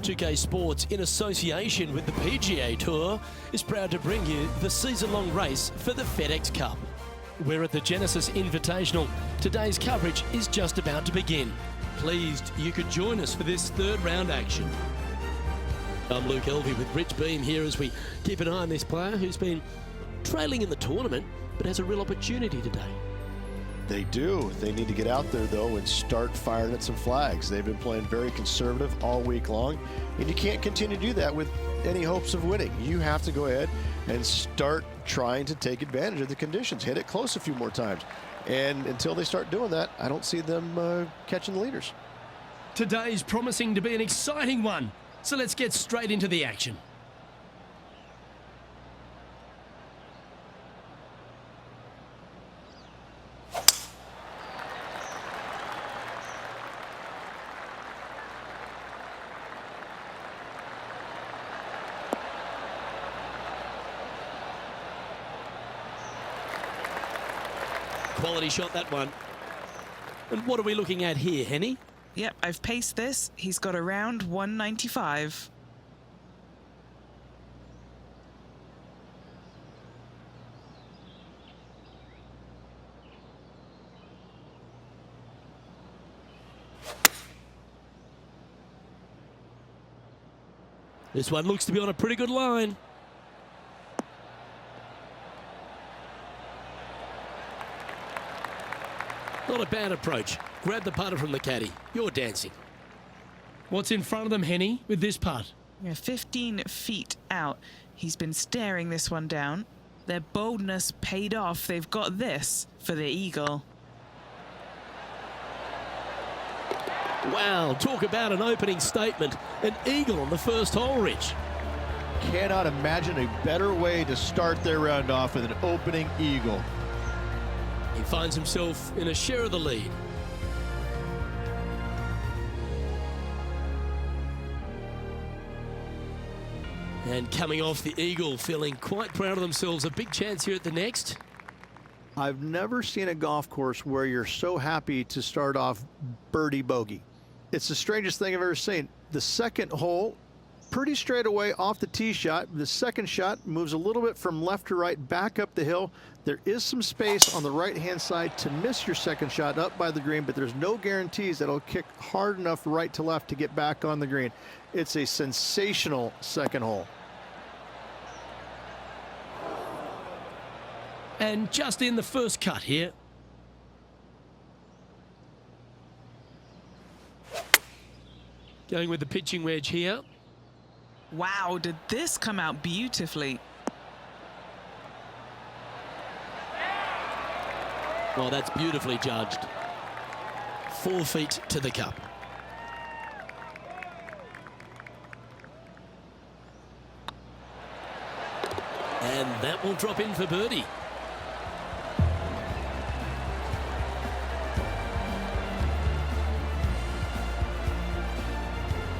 2K Sports, in association with the PGA Tour, is proud to bring you the season-long race for the FedEx Cup. We're at the Genesis Invitational. Today's coverage is just about to begin. Pleased you could join us for this third round action. I'm Luke Elvey with Rich Beam here as we keep an eye on this player who's been trailing in the tournament but has a real opportunity today. They do. They need to get out there, though, and start firing at some flags. They've been playing very conservative all week long, and you can't continue to do that with any hopes of winning. You have to go ahead and start trying to take advantage of the conditions. Hit it close a few more times. And until they start doing that, I don't see them catching the leaders. Today's promising to be an exciting one, so let's get straight into the action. Quality shot, that one. And what are we looking at here, Henny? Yep, I've paced this. He's got around 195. This one looks to be on a pretty good line. Not a bad approach. Grab the putter from the caddy. You're dancing. What's in front of them, Henny, with this putt? 15 feet out. He's been staring this one down. Their boldness paid off. They've got this for the eagle. Wow, talk about an opening statement. An eagle on the first hole, Rich. Cannot imagine a better way to start their round off with an opening eagle. He finds himself in a share of the lead. And coming off the eagle, feeling quite proud of themselves. A big chance here at the next. I've never seen a golf course where you're so happy to start off birdie bogey. It's the strangest thing I've ever seen. The second hole, pretty straight away off the tee shot. The second shot moves a little bit from left to right, back up the hill. There is some space on the right-hand side to miss your second shot up by the green, but there's no guarantees that it'll kick hard enough right to left to get back on the green. It's a sensational second hole. And just in the first cut here. Going with the pitching wedge here. Wow, did this come out beautifully? Well, that's beautifully judged. 4 feet to the cup. And that will drop in for birdie.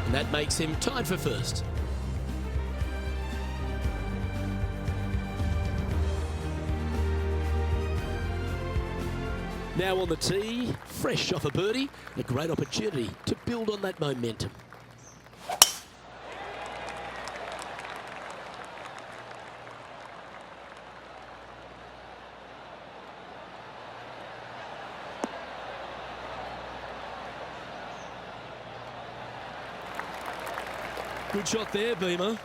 And that makes him tied for first. Now on the tee, fresh off a birdie, a great opportunity to build on that momentum. Good shot there, Beamer.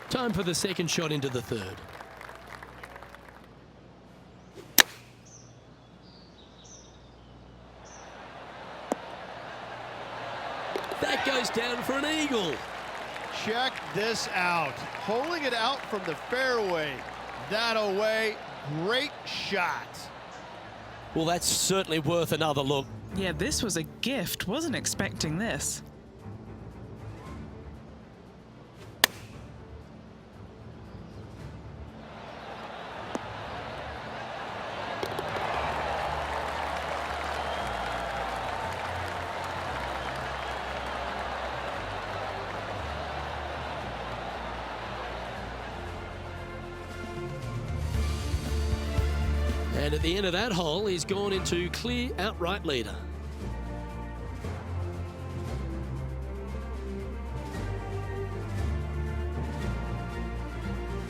Time for the second shot into the third. That goes down for an eagle. Check this out. Holding it out from the fairway. That away. Great shot. Well, that's certainly worth another look. Yeah, this was a gift. Wasn't expecting this. And at the end of that hole, he's gone into clear outright leader.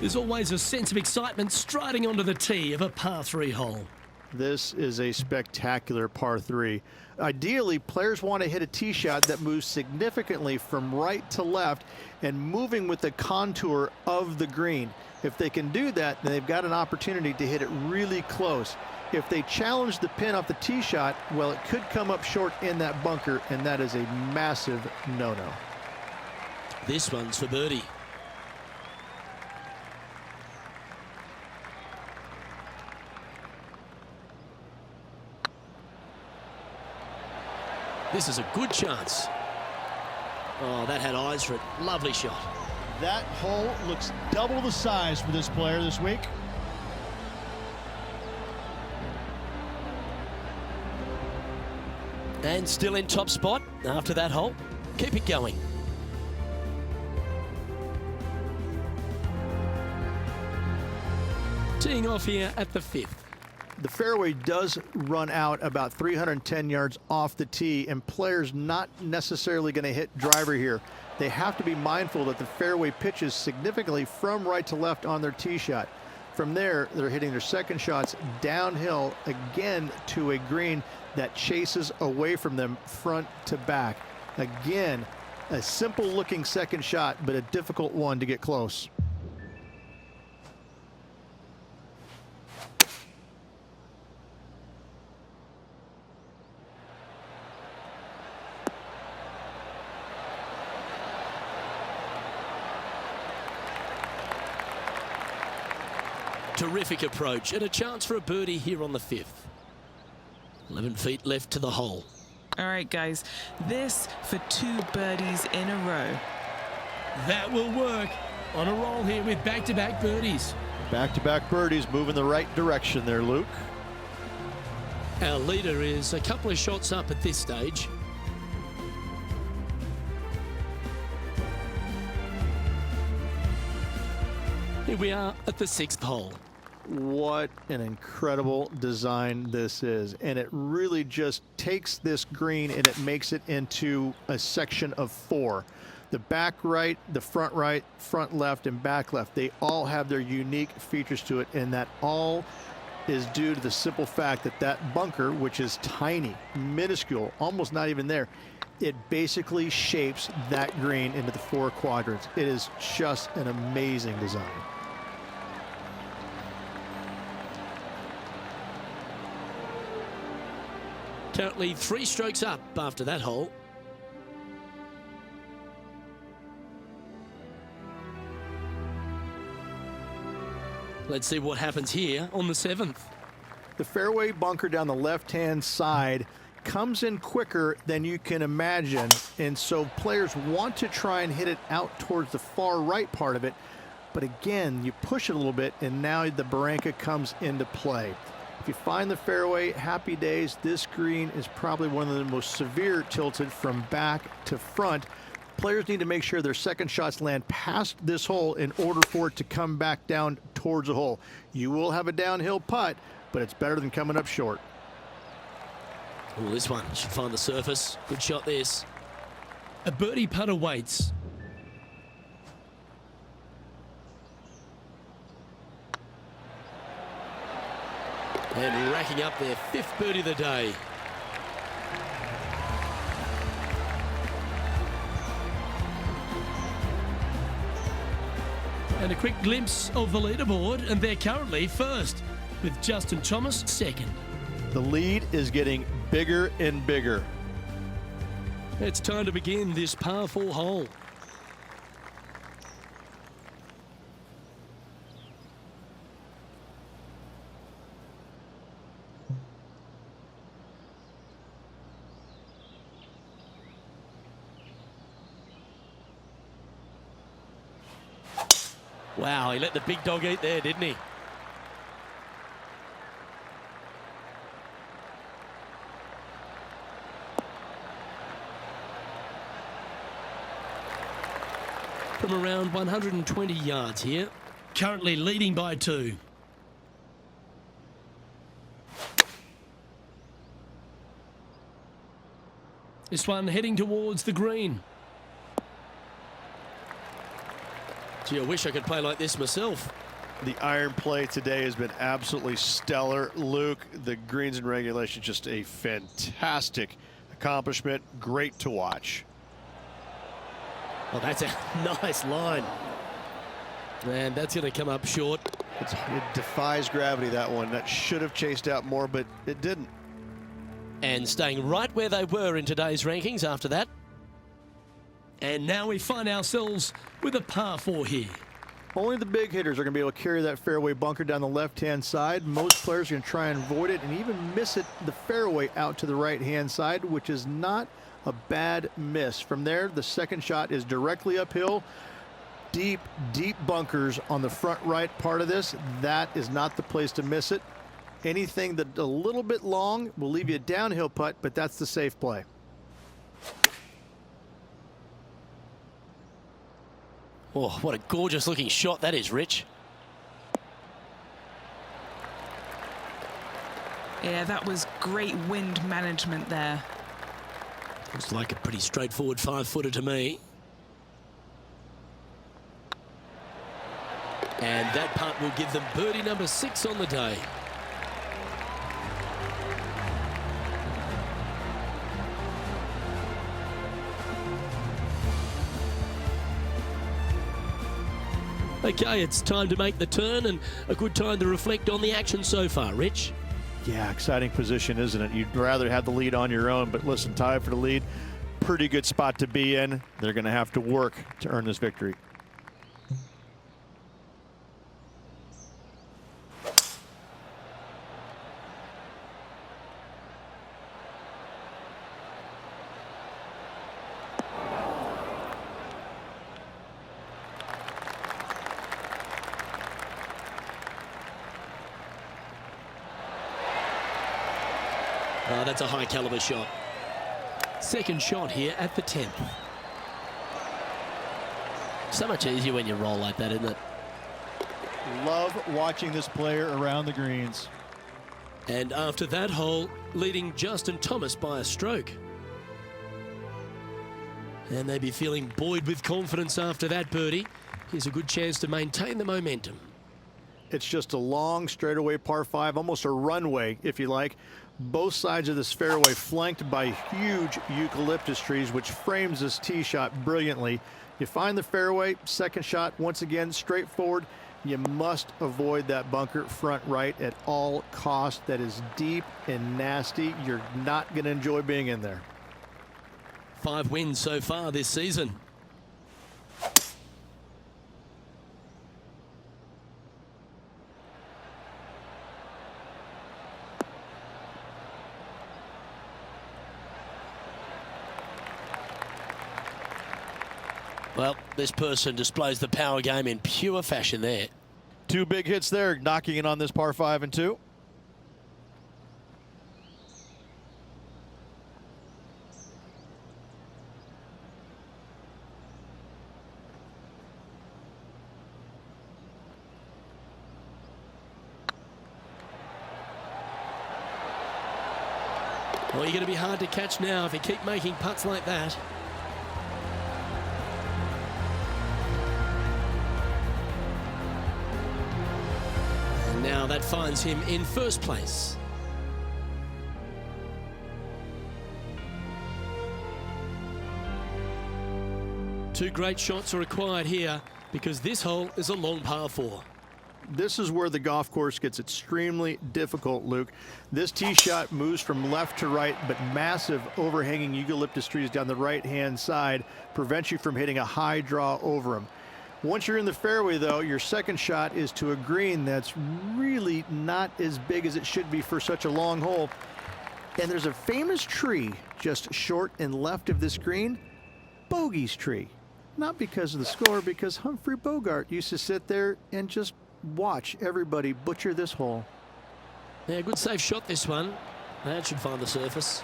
There's always a sense of excitement striding onto the tee of a par 3 hole. This is a spectacular par 3. Ideally, players want to hit a tee shot that moves significantly from right to left and moving with the contour of the green. If they can do that, then they've got an opportunity to hit it really close. If they challenge the pin off the tee shot, well, it could come up short in that bunker, and that is a massive no-no. This one's for birdie. This is a good chance. Oh, that had eyes for it. Lovely shot. That hole looks double the size for this player this week. And still in top spot after that hole. Keep it going. Teeing off here at the 5th. The fairway does run out about 310 yards off the tee, and players not necessarily going to hit driver here. They have to be mindful that the fairway pitches significantly from right to left on their tee shot. From there, they're hitting their second shots downhill again to a green that chases away from them front to back. Again, a simple looking second shot, but a difficult one to get close. Terrific approach and a chance for a birdie here on the 5th. 11 feet left to the hole. All right, guys, this for 2 birdies in a row. That will work. On a roll here with back-to-back birdies. Back-to-back birdies moving the right direction there, Luke. Our leader is a couple of shots up at this stage. Here we are at the 6th hole. What an incredible design this is, and it really just takes this green and it makes it into a section of 4. The back right, front left, and back left, they all have their unique features to it, and that all is due to the simple fact that that bunker, which is tiny, minuscule, almost not even there, it basically shapes that green into the 4 quadrants. It is just an amazing design. Currently 3 strokes up after that hole. Let's see what happens here on the 7th. The fairway bunker down the left-hand side comes in quicker than you can imagine, and so players want to try and hit it out towards the far right part of it, but again, you push it a little bit, and now the barranca comes into play. If you find the fairway, happy days. This green is probably one of the most severe tilted from back to front. Players need to make sure their second shots land past this hole in order for it to come back down towards the hole. You will have a downhill putt, but it's better than coming up short. Oh, this one should find the surface. Good shot, this. A birdie putt awaits. And racking up their 5th birdie of the day. And a quick glimpse of the leaderboard, and they're currently first, with Justin Thomas second. The lead is getting bigger and bigger. It's time to begin this par 4 hole. Wow, he let the big dog eat there, didn't he? From around 120 yards here, currently leading by 2. This one heading towards the green. Gee, I wish I could play like this myself. The iron play today has been absolutely stellar. Luke, the greens and regulation, just a fantastic accomplishment. Great to watch. Oh, that's a nice line. And that's going to come up short. It defies gravity, that one. That should have chased out more, but it didn't. And staying right where they were in today's rankings after that. And now we find ourselves with a par 4 here. Only the big hitters are going to be able to carry that fairway bunker down the left-hand side. Most players are going to try and avoid it and even miss it the fairway out to the right-hand side, which is not a bad miss. From there, the second shot is directly uphill. Deep, deep bunkers on the front right part of this. That is not the place to miss it. Anything that a little bit long will leave you a downhill putt, but that's the safe play. Oh, what a gorgeous looking shot that is, Rich. Yeah, that was great wind management there. Looks like a pretty straightforward 5-footer to me. And that putt will give them birdie number 6 on the day. Okay, it's time to make the turn and a good time to reflect on the action so far, Rich. Yeah, exciting position, isn't it? You'd rather have the lead on your own, but listen, tie for the lead. Pretty good spot to be in. They're going to have to work to earn this victory. Oh, that's a high caliber shot. Second shot here at the 10th. So much easier when you roll like that, isn't it? Love watching this player around the greens. And after that hole, leading Justin Thomas by a stroke. And they'd be feeling buoyed with confidence after that birdie. Here's a good chance to maintain the momentum. It's just a long straightaway par 5, almost a runway, if you like. Both sides of this fairway flanked by huge eucalyptus trees, which frames this tee shot brilliantly. You find the fairway, second shot, once again, straightforward. You must avoid that bunker front right at all costs. That is deep and nasty. You're not going to enjoy being in there. 5 wins so far this season. Well, this person displays the power game in pure fashion there. 2 big hits there, knocking in on this par 5 and 2. Well, you're going to be hard to catch now if you keep making putts like that. And now that finds him in first place. Two great shots are required here because this hole is a long par 4. This is where the golf course gets extremely difficult, Luke. This tee shot moves from left to right, but massive overhanging eucalyptus trees down the right-hand side prevents you from hitting a high draw over them. Once you're in the fairway, though, your second shot is to a green that's really not as big as it should be for such a long hole. And there's a famous tree just short and left of this green, Bogey's tree. Not because of the score, because Humphrey Bogart used to sit there and just watch everybody butcher this hole. Yeah, good safe shot this one. That should find the surface.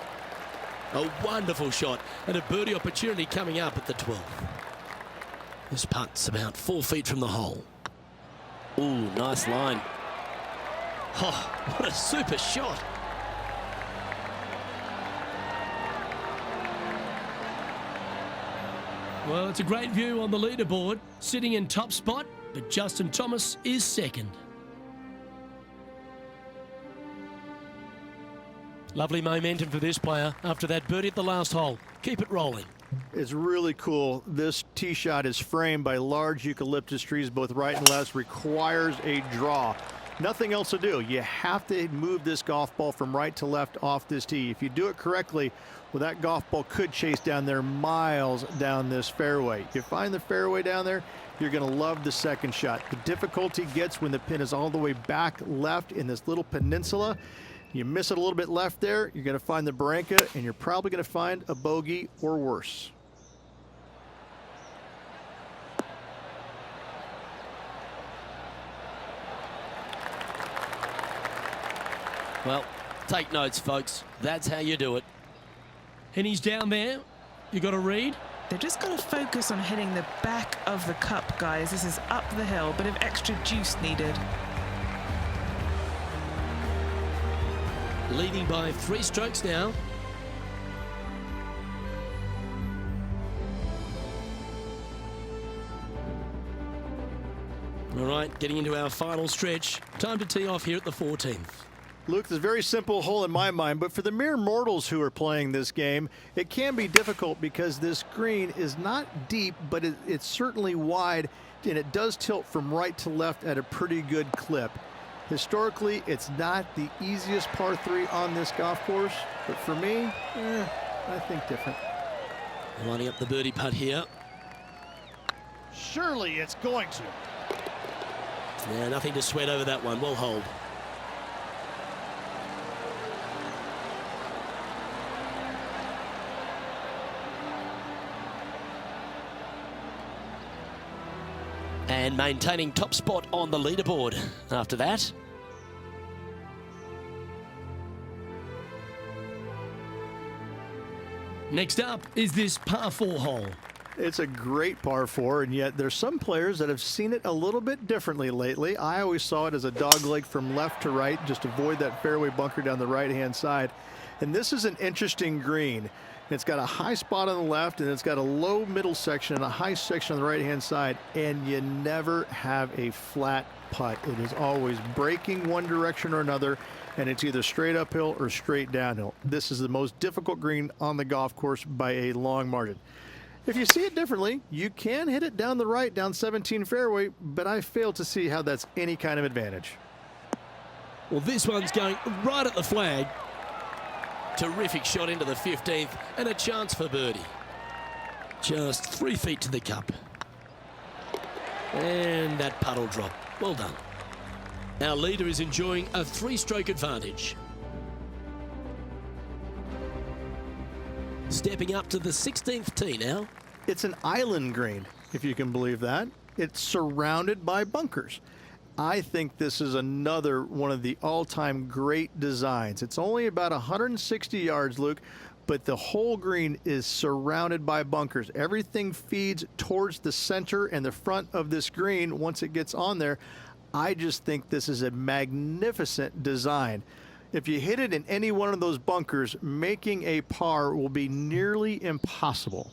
A wonderful shot and a birdie opportunity coming up at the 12th. This putt's about 4 feet from the hole. Ooh, nice line. Oh, what a super shot. Well, it's a great view on the leaderboard, sitting in top spot, but Justin Thomas is second. Lovely momentum for this player after that birdie at the last hole. Keep it rolling. It's really cool. This tee shot is framed by large eucalyptus trees, both right and left, requires a draw. Nothing else to do. You have to move this golf ball from right to left off this tee. If you do it correctly, well, that golf ball could chase down there miles down this fairway. You find the fairway down there, you're going to love the second shot. The difficulty gets when the pin is all the way back left in this little peninsula. You miss it a little bit left there, you're going to find the Barranca, and you're probably going to find a bogey or worse. Well, take notes, folks. That's how you do it. And he's down there. You got to read. They've just got to focus on hitting the back of the cup, guys. This is up the hill, bit of extra juice needed. Leading by 3 strokes now. All right, getting into our final stretch. Time to tee off here at the 14th. Luke, this is a very simple hole in my mind, but for the mere mortals who are playing this game, it can be difficult because this green is not deep, but it's certainly wide, and it does tilt from right to left at a pretty good clip. Historically, it's not the easiest par 3 on this golf course, but for me, I think different. Lining up the birdie putt here. Surely it's going to. Yeah, nothing to sweat over that one. We'll hold. And maintaining top spot on the leaderboard after that. Next up is this par 4 hole. It's a great par 4, and yet there's some players that have seen it a little bit differently lately. I always saw it as a dog leg from left to right, just avoid that fairway bunker down the right-hand side. And this is an interesting green. It's got a high spot on the left, and it's got a low middle section and a high section on the right-hand side, and you never have a flat putt. It is always breaking one direction or another, and it's either straight uphill or straight downhill. This is the most difficult green on the golf course by a long margin. If you see it differently, you can hit it down the right, down 17 fairway, but I fail to see how that's any kind of advantage. Well, this one's going right at the flag. Terrific shot into the 15th and a chance for birdie. Just 3 feet to the cup. And that puddle drop. Well done. Our leader is enjoying a 3-stroke advantage. Stepping up to the 16th tee now. It's an island green, if you can believe that. It's surrounded by bunkers. I think this is another one of the all-time great designs. It's only about 160 yards, Luke, but the whole green is surrounded by bunkers. Everything feeds towards the center and the front of this green once it gets on there. I just think this is a magnificent design. If you hit it in any one of those bunkers, making a par will be nearly impossible.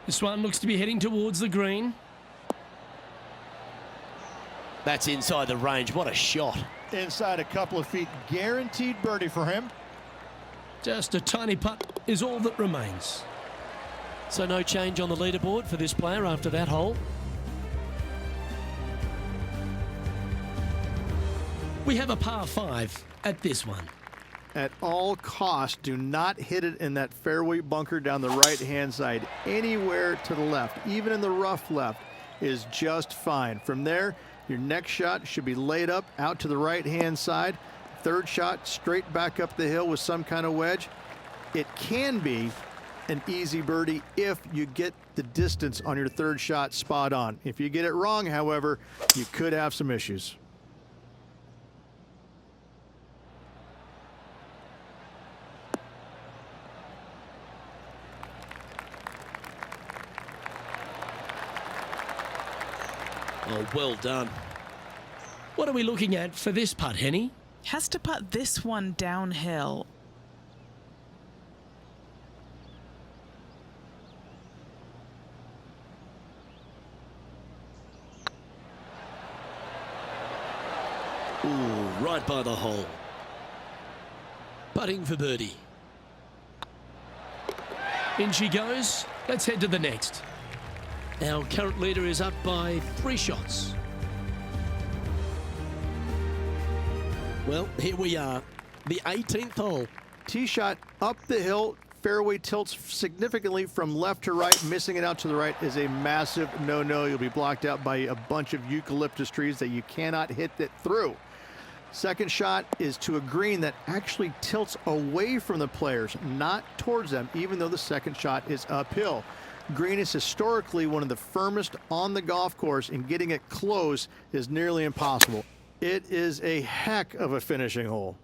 This one looks to be heading towards the green. That's inside the range. What a shot. Inside a couple of feet, guaranteed birdie for him. Just a tiny putt is all that remains. So no change on the leaderboard for this player after that hole. We have a par 5 at this one. At all costs, do not hit it in that fairway bunker down the right-hand side. Anywhere to the left, even in the rough left, is just fine. From there, your next shot should be laid up out to the right-hand side. Third shot, straight back up the hill with some kind of wedge. It can be an easy birdie if you get the distance on your third shot spot on. If you get it wrong, however, you could have some issues. Oh, well done. What are we looking at for this putt, Henny? Has to putt this one downhill. Ooh, right by the hole. Putting for birdie. In she goes. Let's head to the next. Our current leader is up by 3 shots. Well, here we are, the 18th hole. Tee shot up the hill, fairway tilts significantly from left to right. Missing it out to the right is a massive no-no. You'll be blocked out by a bunch of eucalyptus trees that you cannot hit it through. Second shot is to a green that actually tilts away from the players, not towards them, even though the second shot is uphill. Green is historically one of the firmest on the golf course, and getting it close is nearly impossible. It is a heck of a finishing hole.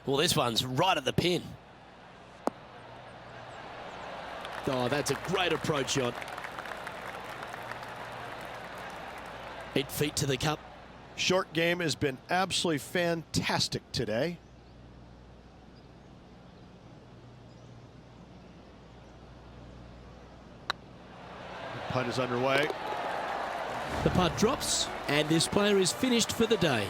Well, this one's right at the pin. Oh, that's a great approach shot. 8 feet to the cup. Short game has been absolutely fantastic today. The putt is underway. The putt drops, and this player is finished for the day.